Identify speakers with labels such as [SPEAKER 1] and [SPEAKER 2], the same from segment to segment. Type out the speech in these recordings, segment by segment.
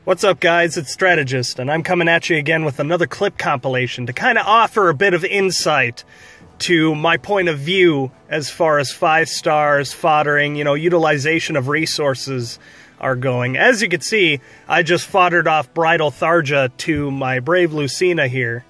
[SPEAKER 1] What's up, guys? It's Strategist, and I'm coming at you again with another clip compilation to kind of offer a bit of insight to my point of view as far as 5 stars, foddering, utilization of resources are going. As you can see, I just foddered off Bridal Tharja to my Brave Lucina here,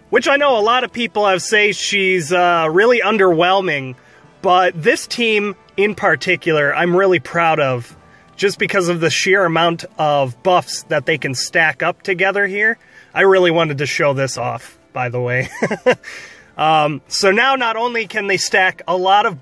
[SPEAKER 1] which I know a lot of people have say she's really underwhelming, but this team in particular I'm really proud of, just because of the sheer amount of buffs that they can stack up together here. I really wanted to show this off, by the way. So now not only can they stack a lot of,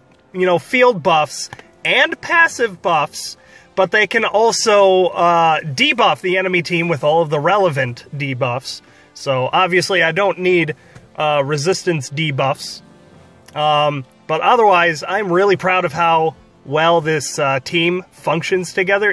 [SPEAKER 1] field buffs and passive buffs, but they can also debuff the enemy team with all of the relevant debuffs. So obviously I don't need resistance debuffs. But otherwise, I'm really proud of how well this team functions together.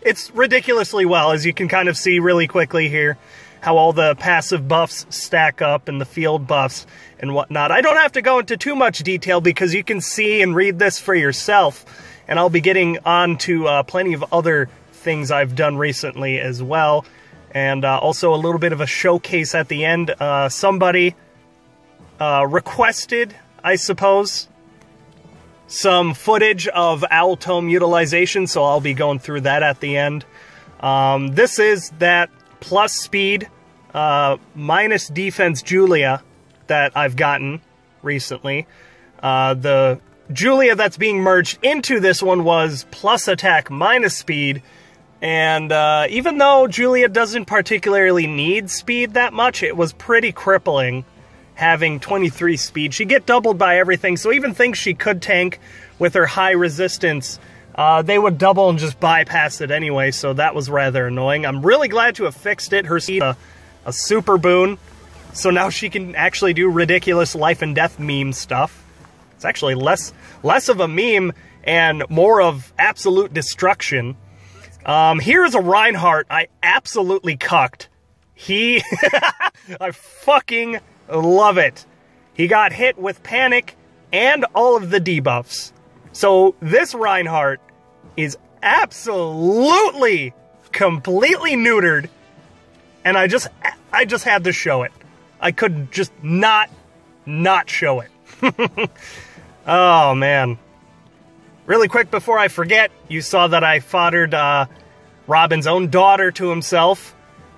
[SPEAKER 1] It's ridiculously well, as you can kind of see really quickly here, how all the passive buffs stack up and the field buffs and whatnot. I don't have to go into too much detail because you can see and read this for yourself, and I'll be getting on to plenty of other things I've done recently as well, and also a little bit of a showcase at the end. Somebody requested, I suppose, some footage of Owl Tome utilization, so I'll be going through that at the end. This is that plus speed, minus defense Julia that I've gotten recently. The Julia that's being merged into this one was plus attack minus speed, and even though Julia doesn't particularly need speed that much, it was pretty crippling having 23 speed. She'd get doubled by everything, so even things she could tank with her high resistance, they would double and just bypass it anyway, so that was rather annoying. I'm really glad to have fixed it. Her speed a super boon, so now she can actually do ridiculous life and death meme stuff. It's actually less of a meme and more of absolute destruction. Here's a Reinhardt I absolutely cucked. I fucking love it. He got hit with panic and all of the debuffs. So this Reinhardt is absolutely, completely neutered, and I just had to show it. I could just not show it. Oh, man. Really quick before I forget, you saw that I foddered Robin's own daughter to himself,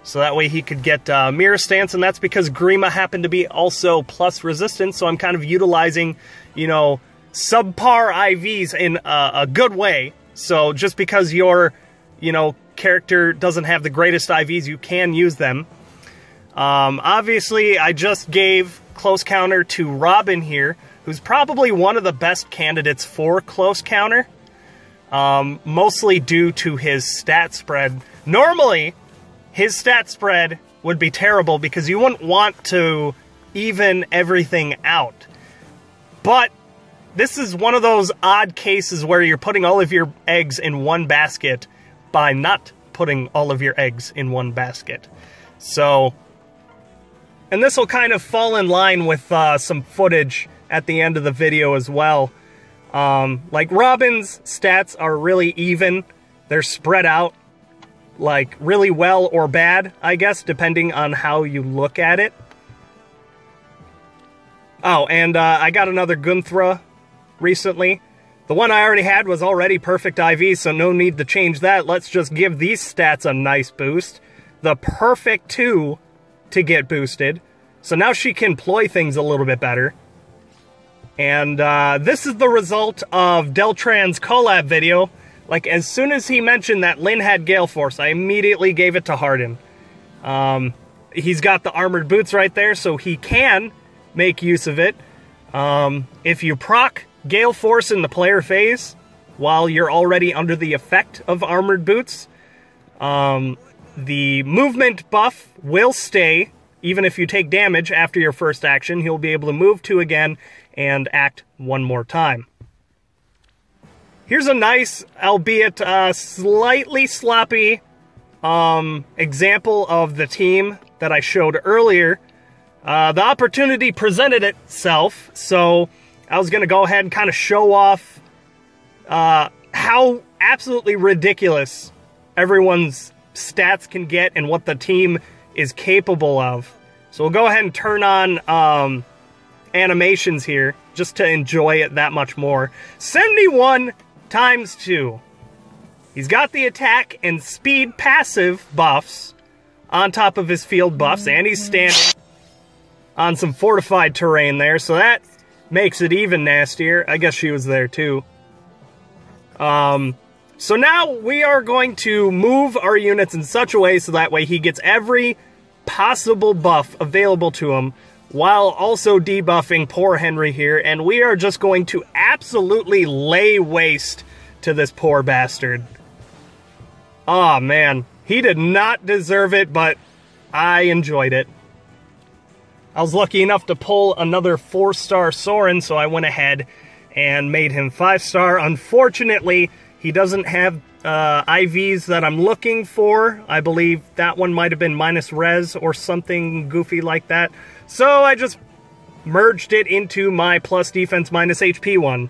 [SPEAKER 1] so that way he could get Mirror Stance, and that's because Grima happened to be also plus resistance, so I'm kind of utilizing, subpar IVs in a good way. So just because your, character doesn't have the greatest IVs, you can use them. Obviously, I just gave Close Counter to Robin here, who's probably one of the best candidates for Close Counter, mostly due to his stat spread. Normally, his stat spread would be terrible because you wouldn't want to even everything out. But this is one of those odd cases where you're putting all of your eggs in one basket by not putting all of your eggs in one basket. So, and this will kind of fall in line with some footage at the end of the video as well. Like Robin's stats are really even. They're spread out like really well or bad, I guess, depending on how you look at it. Oh, and I got another Gunthra recently. The one I already had was already perfect IV, so no need to change that. Let's just give these stats a nice boost. The perfect 2 to get boosted. So now she can ploy things a little bit better. And this is the result of Deltran's collab video. Like, as soon as he mentioned that Lyn had Gale Force, I immediately gave it to Harden. He's got the armored boots right there, so he can make use of it. If you proc Gale Force in the player phase, while you're already under the effect of armored boots, the movement buff will stay, even if you take damage after your first action. He'll be able to move 2 again and act 1 more time. Here's a nice, albeit slightly sloppy, example of the team that I showed earlier. The opportunity presented itself, so I was going to go ahead and kind of show off how absolutely ridiculous everyone's stats can get and what the team is capable of. So we'll go ahead and turn on animations here just to enjoy it that much more. 71 times 2. He's got the attack and speed passive buffs on top of his field buffs, and he's standing on some fortified terrain there, so that makes it even nastier. I guess she was there too. So now we are going to move our units in such a way so that way he gets every possible buff available to him while also debuffing poor Henry here, and we are just going to absolutely lay waste to this poor bastard. Oh man, he did not deserve it, but I enjoyed it. I was lucky enough to pull another 4-star Soren, so I went ahead and made him 5-star. Unfortunately, he doesn't have IVs that I'm looking for. I believe that one might have been minus res or something goofy like that. So I just merged it into my plus defense minus HP one.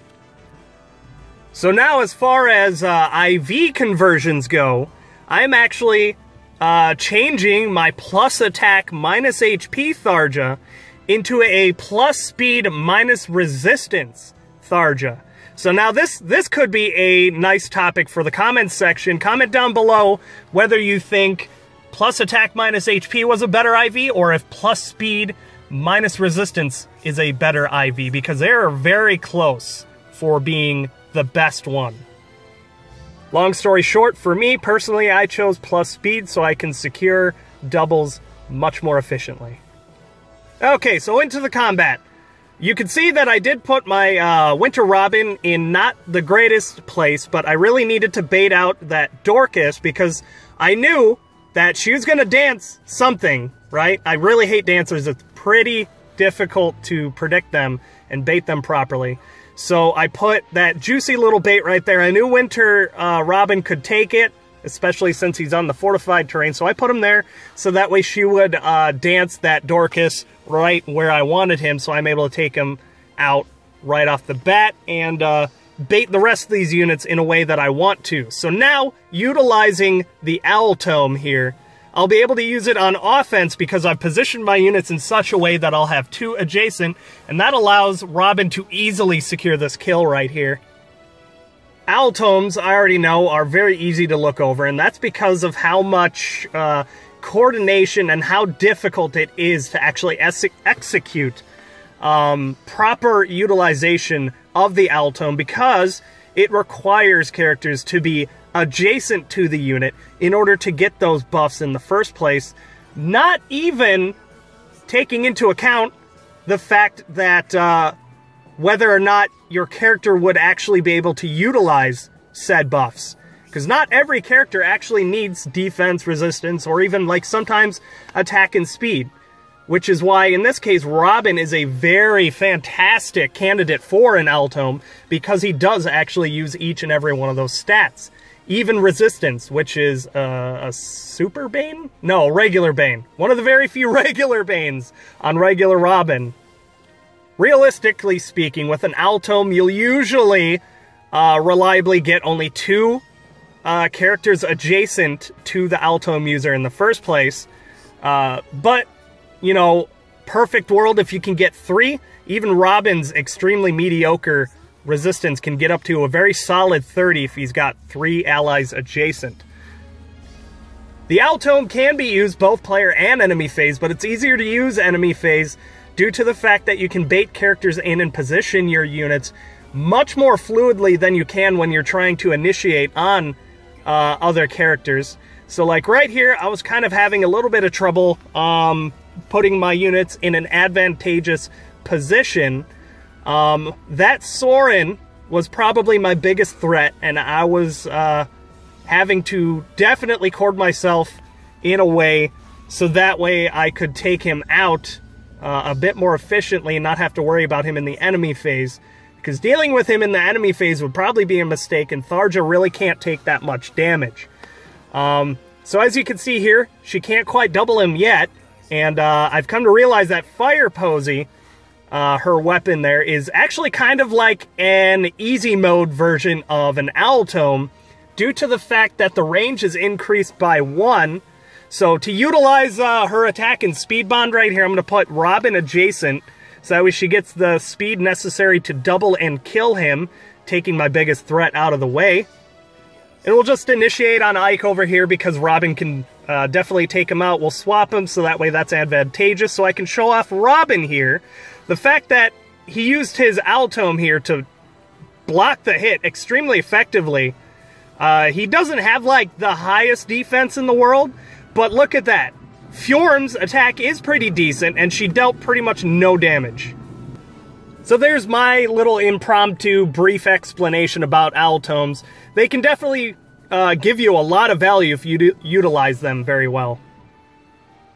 [SPEAKER 1] So now as far as IV conversions go, I'm actually changing my plus attack minus HP Tharja into a plus speed minus resistance Tharja. So now this could be a nice topic for the comments section. Comment down below whether you think plus attack minus HP was a better IV or if plus speed minus resistance is a better IV, because they are very close for being the best one. Long story short, for me personally, I chose plus speed so I can secure doubles much more efficiently. Okay, so into the combat. You can see that I did put my Winter Robin in not the greatest place, but I really needed to bait out that Dorcas because I knew that she was going to dance something, right? I really hate dancers. It's pretty difficult to predict them and bait them properly. So I put that juicy little bait right there. I knew Winter Robin could take it, especially since he's on the fortified terrain. So I put him there so that way she would dance that Dorcas right where I wanted him. So I'm able to take him out right off the bat and bait the rest of these units in a way that I want to. So now, utilizing the Owl Tome here, I'll be able to use it on offense because I've positioned my units in such a way that I'll have 2 adjacent, and that allows Robin to easily secure this kill right here. Owl Tomes, I already know, are very easy to look over, and that's because of how much coordination and how difficult it is to actually execute proper utilization of the Owl Tome, because it requires characters to be adjacent to the unit in order to get those buffs in the first place, not even taking into account the fact that whether or not your character would actually be able to utilize said buffs. Because not every character actually needs defense, resistance, or even like sometimes attack and speed. Which is why, in this case, Robin is a very fantastic candidate for an Owl Tome, because he does actually use each and every one of those stats. Even resistance, which is a super bane? No, regular bane. One of the very few regular banes on regular Robin. Realistically speaking, with an Owl Tome, you'll usually reliably get only 2 characters adjacent to the Owl Tome user in the first place. But, you know, perfect world if you can get 3. Even Robin's extremely mediocre resistance can get up to a very solid 30 if he's got 3 allies adjacent. The Owl Tome can be used both player and enemy phase, but it's easier to use enemy phase due to the fact that you can bait characters in and position your units much more fluidly than you can when you're trying to initiate on other characters. So like right here, I was kind of having a little bit of trouble putting my units in an advantageous position. That Soren was probably my biggest threat, and I was having to definitely cord myself in a way so that way I could take him out a bit more efficiently and not have to worry about him in the enemy phase. Because dealing with him in the enemy phase would probably be a mistake, and Tharja really can't take that much damage. So as you can see here, she can't quite double him yet, and I've come to realize that Fire Posey, her weapon there, is actually kind of like an easy mode version of an Owl Tome, due to the fact that the range is increased by 1. So to utilize her attack and speed bond right here, I'm going to put Robin adjacent, so that way she gets the speed necessary to double and kill him, taking my biggest threat out of the way. And we'll just initiate on Ike over here because Robin can definitely take him out. We'll swap him, so that way that's advantageous. So I can show off Robin here. The fact that he used his Owl Tome here to block the hit extremely effectively. He doesn't have, like, the highest defense in the world, but look at that. Fjorm's attack is pretty decent, and she dealt pretty much no damage. So there's my little impromptu brief explanation about Owl Tomes. They can definitely give you a lot of value if you utilize them very well.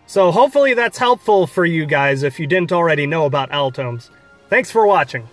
[SPEAKER 1] So hopefully that's helpful for you guys if you didn't already know about Owl Tomes. Thanks for watching.